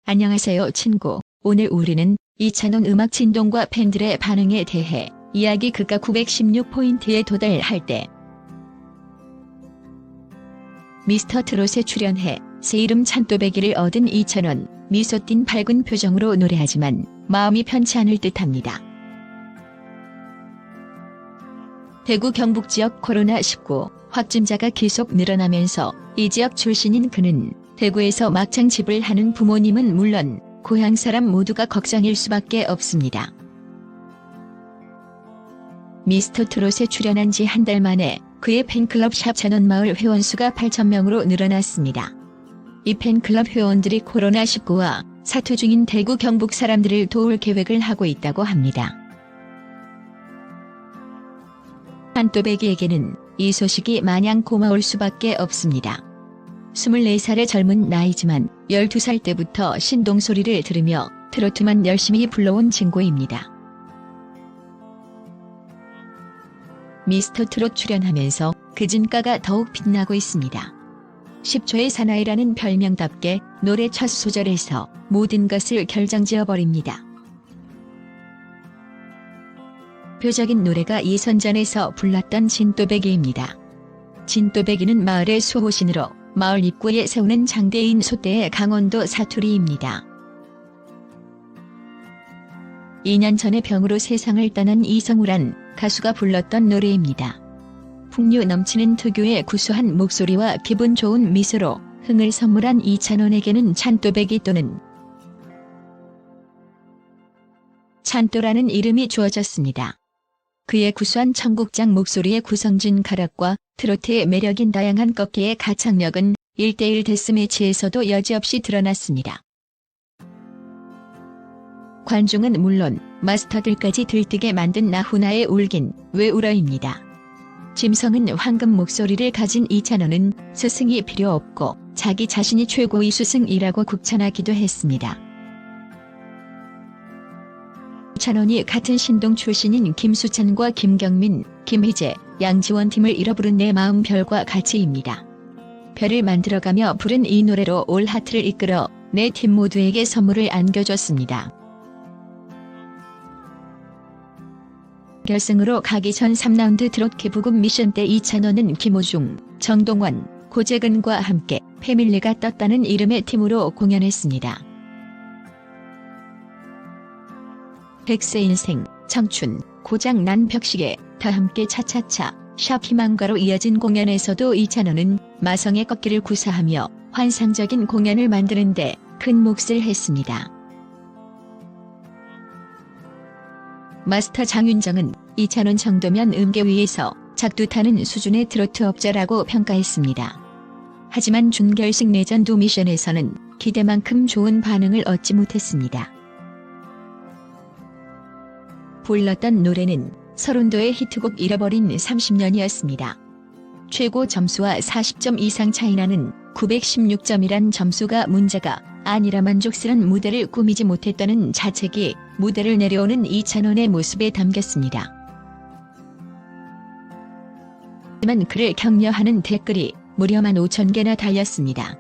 안녕하세요 친구. 오늘 우리는 이찬원 음악 진동과 팬들의 반응에 대해 이야기. 그가 916포인트에 도달할 때 미스터 트롯에 출연해 새 이름 찬또배기를 얻은 이찬원. 미소 띤 밝은 표정으로 노래하지만 마음이 편치 않을 듯합니다. 대구 경북 지역 코로나19 확진자가 계속 늘어나면서 이 지역 출신인 그는 대구에서 막창 집을 하는 부모님은 물론 고향 사람 모두가 걱정일 수밖에 없습니다. 미스터 트롯에 출연한 지 한 달 만에 그의 팬클럽 샵 찬원마을 회원수가 8,000명으로 늘어났습니다. 이 팬클럽 회원들이 코로나19와 사투 중인 대구 경북 사람들을 도울 계획을 하고 있다고 합니다. 찬또배기에게는 이 소식이 마냥 고마울 수밖에 없습니다. 24살의 젊은 나이지만 12살 때부터 신동소리를 들으며 트로트만 열심히 불러온 친구입니다. 미스터 트롯 출연하면서 그 진가가 더욱 빛나고 있습니다. 10초의 사나이라는 별명답게 노래 첫 소절에서 모든 것을 결정지어버립니다. 표적인 노래가 예선전에서 불렀던 진또배기입니다. 진또배기는 마을의 수호신으로 마을 입구에 세우는 장대인 소떼의 강원도 사투리입니다. 2년 전에 병으로 세상을 떠난 이성우란 가수가 불렀던 노래입니다. 풍류 넘치는 특유의 구수한 목소리와 기분 좋은 미소로 흥을 선물한 이찬원에게는 찬또배기 또는 찬또라는 이름이 주어졌습니다. 그의 구수한 청국장 목소리의 구성진 가락과 트로트의 매력인 다양한 꺾기의 가창력은 1대1 데스매치에서도 여지없이 드러났습니다. 관중은 물론 마스터들까지 들뜨게 만든 나훈아의 울긴 왜 울어입니다. 짐성은 황금 목소리를 가진 이찬원은 스승이 필요 없고 자기 자신이 최고의 스승이라고 극찬하기도 했습니다. 이찬원이 같은 신동 출신인 김수찬과 김경민, 김희재, 양지원 팀을 이뤄 부른 내 마음 별과 같이입니다. 별을 만들어가며 부른 이 노래로 올 하트를 이끌어 내 팀 모두에게 선물을 안겨줬습니다. 결승으로 가기 전 3라운드 트롯 개부금 미션 때 이찬원은 김호중, 정동원, 고재근과 함께 패밀리가 떴다는 이름의 팀으로 공연했습니다. 100세 인생, 청춘, 고장난 벽시계, 다 함께 차차차, 샵 희망가로 이어진 공연에서도 이찬원은 마성의 꺾기를 구사하며 환상적인 공연을 만드는데 큰 몫을 했습니다. 마스터 장윤정은 이찬원 정도면 음계 위에서 작두 타는 수준의 트로트 업자라고 평가했습니다. 하지만 준결승 레전드 미션에서는 기대만큼 좋은 반응을 얻지 못했습니다. 불렀던 노래는 서른도의 히트곡 잃어버린 30년이었습니다. 최고 점수와 40점 이상 차이나는 916점이란 점수가 문제가 아니라 만족스런 무대를 꾸미지 못했다는 자책이 무대를 내려오는 이찬원의 모습에 담겼습니다. 하지만 그를 격려하는 댓글이 무려 15,000개나 달렸습니다.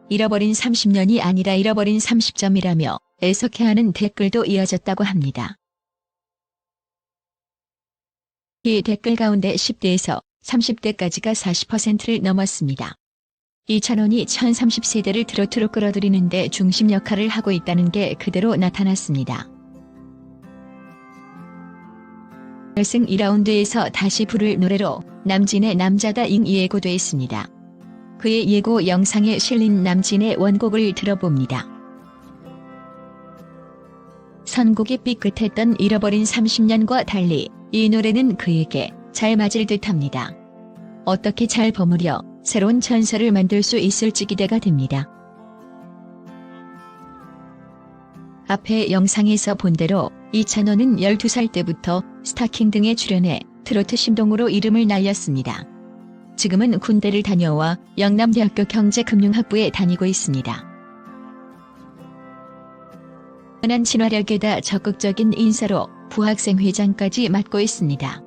잃어버린 30년이 아니라 잃어버린 30점이라며 애석해하는 댓글도 이어졌다고 합니다. 이 댓글 가운데 10대에서 30대까지가 40%를 넘었습니다. 이찬원이 1030세대를 트로트로 끌어들이는데 중심 역할을 하고 있다는 게 그대로 나타났습니다. 결승 2라운드에서 다시 부를 노래로 남진의 남자다잉 예고돼 있습니다. 그의 예고 영상에 실린 남진의 원곡을 들어봅니다. 선곡이 삐끗했던 잃어버린 30년과 달리 이 노래는 그에게 잘 맞을 듯합니다. 어떻게 잘 버무려 새로운 전설을 만들 수 있을지 기대가 됩니다. 앞에 영상에서 본 대로 이찬원은 12살 때부터 스타킹 등에 출연해 트로트 신동으로 이름을 날렸습니다. 지금은 군대를 다녀와 영남대학교 경제금융학부에 다니고 있습니다. 흔한 친화력에다 적극적인 인사로 부학생 회장까지 맡고 있습니다.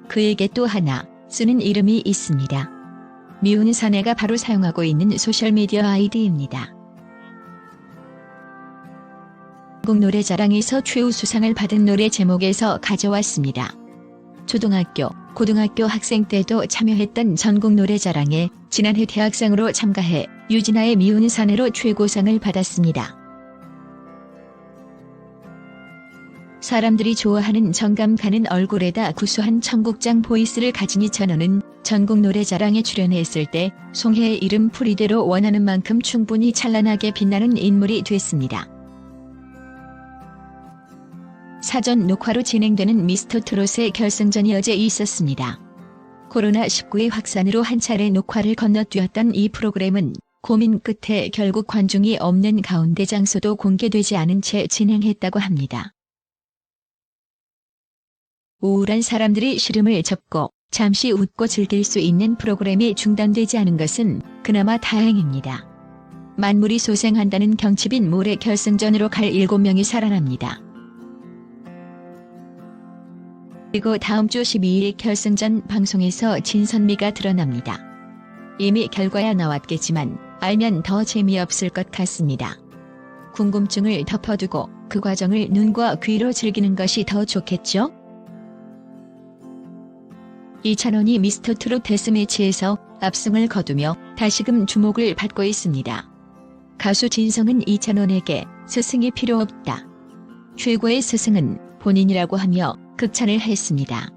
그에게 또 하나 쓰는 이름이 있습니다. 미운 사내가 바로 사용하고 있는 소셜미디어 아이디입니다. 전국 노래자랑에서 최우수상을 받은 노래 제목에서 가져왔습니다. 초등학교, 고등학교 학생 때도 참여했던 전국 노래자랑에 지난해 대학생으로 참가해 유진아의 미운 사내로 최고상을 받았습니다. 사람들이 좋아하는 정감 가는 얼굴에다 구수한 청국장 보이스를 가진 이찬원은 전국 노래자랑에 출연했을 때 송혜의 이름 풀이대로 원하는 만큼 충분히 찬란하게 빛나는 인물이 됐습니다. 사전 녹화로 진행되는 미스터트롯의 결승전이 어제 있었습니다. 코로나19의 확산으로 한 차례 녹화를 건너뛰었던 이 프로그램은 고민 끝에 결국 관중이 없는 가운데 장소도 공개되지 않은 채 진행했다고 합니다. 우울한 사람들이 시름을 접고 잠시 웃고 즐길 수 있는 프로그램이 중단되지 않은 것은 그나마 다행입니다. 만물이 소생한다는 경칩인 모레 결승전으로 갈 7명이 살아납니다. 그리고 다음 주 12일 결승전 방송에서 진선미가 드러납니다. 이미 결과야 나왔겠지만 알면 더 재미없을 것 같습니다. 궁금증을 덮어두고 그 과정을 눈과 귀로 즐기는 것이 더 좋겠죠? 이찬원이 미스터트롯 데스매치에서 압승을 거두며 다시금 주목을 받고 있습니다. 가수 진성은 이찬원에게 스승이 필요 없다. 최고의 스승은 본인이라고 하며 극찬을 했습니다.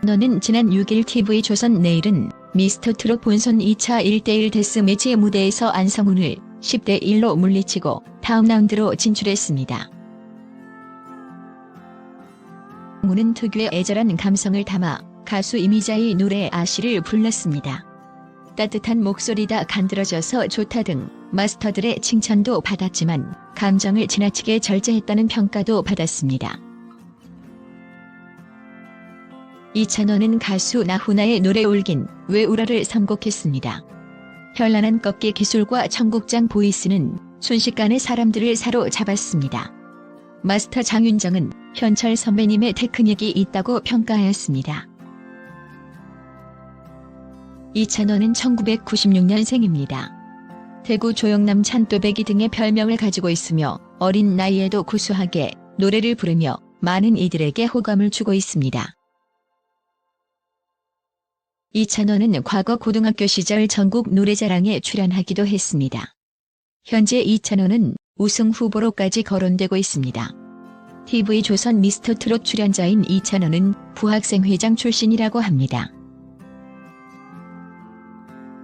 너는 지난 6일 TV조선 내일은 미스터트롯 본선 2차 1대1 데스매치 무대에서 안성훈을 10대1로 물리치고 다음 라운드로 진출했습니다. 안성훈은 특유의 애절한 감성을 담아 가수 이미자의 노래 아시를 불렀습니다. 따뜻한 목소리다 간드러져서 좋다 등 마스터들의 칭찬도 받았지만 감정을 지나치게 절제했다는 평가도 받았습니다. 이찬원은 가수 나훈아의 노래 울긴 왜 울어를 선곡했습니다. 현란한 꺾기 기술과 청국장 보이스는 순식간에 사람들을 사로잡았습니다. 마스터 장윤정은 현철 선배님의 테크닉이 있다고 평가하였습니다. 이찬원은 1996년생입니다. 대구 조영남 찬또배기 등의 별명을 가지고 있으며 어린 나이에도 구수하게 노래를 부르며 많은 이들에게 호감을 주고 있습니다. 이찬원은 과거 고등학교 시절 전국 노래자랑에 출연하기도 했습니다. 현재 이찬원은 우승 후보로까지 거론되고 있습니다. TV조선 미스터트롯 출연자인 이찬원은 부학생회장 출신이라고 합니다.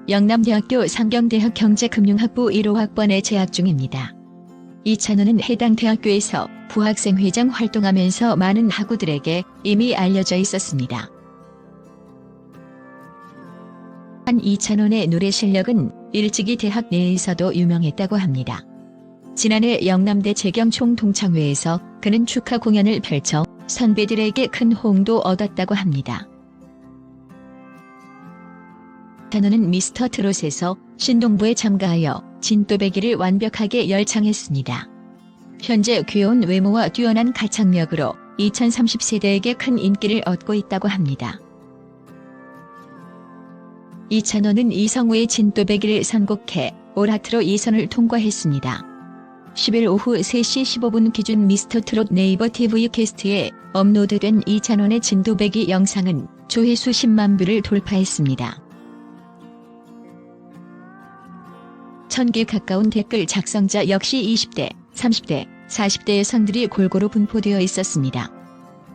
영남대학교 상경대학 경제금융학부 1호학번에 재학 중입니다. 이찬원은 해당 대학교에서 부학생회장 활동하면서 많은 학우들에게 이미 알려져 있었습니다. 한 이찬원의 노래 실력은 일찍이 대학 내에서도 유명했다고 합니다. 지난해 영남대 재경총 동창회에서 그는 축하 공연을 펼쳐 선배들에게 큰 호응도 얻었다고 합니다. 이찬원은 미스터트롯에서 신동부에 참가하여 진또배기를 완벽하게 열창했습니다. 현재 귀여운 외모와 뛰어난 가창력으로 2030세대에게 큰 인기를 얻고 있다고 합니다. 이찬원은 이성우의 진또배기를 선곡해 올하트로 2선을 통과했습니다. 10일 오후 3시 15분 기준 미스터트롯 네이버 TV 캐스트에 업로드된 이찬원의 진또배기 영상은 조회수 10만 뷰를 돌파했습니다. 1000개 가까운 댓글 작성자 역시 20대, 30대, 40대 여성들이 골고루 분포되어 있었습니다.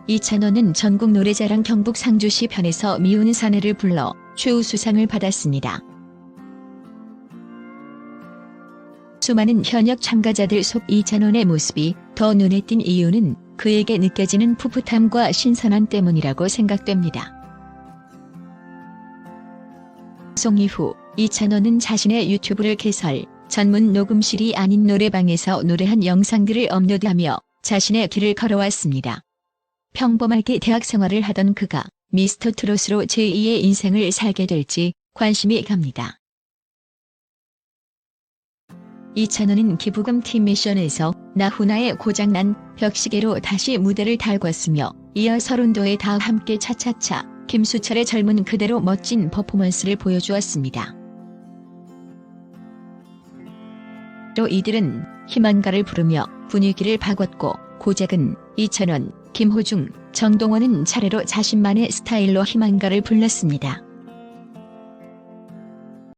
이찬원은 전국 노래자랑 경북 상주시 편에서 미운 사내를 불러 최우수상을 받았습니다. 수많은 현역 참가자들 속 이찬원의 모습이 더 눈에 띈 이유는 그에게 느껴지는 풋풋함과 신선함 때문이라고 생각됩니다. 방송 이후 이찬원은 자신의 유튜브를 개설, 전문 녹음실이 아닌 노래방에서 노래한 영상들을 업로드하며 자신의 길을 걸어왔습니다. 평범하게 대학 생활을 하던 그가 미스터트롯으로 제2의 인생을 살게 될지 관심이 갑니다. 이찬원은 기부금 팀 미션에서 나훈아의 고장난 벽시계로 다시 무대를 달궜으며 이어 서른도에 다 함께 차차차 김수철의 젊은 그대로 멋진 퍼포먼스를 보여주었습니다. 또 이들은 희망가를 부르며 분위기를 바꿨고 고잭은, 이찬원, 김호중, 정동원은 차례로 자신만의 스타일로 희망가를 불렀습니다.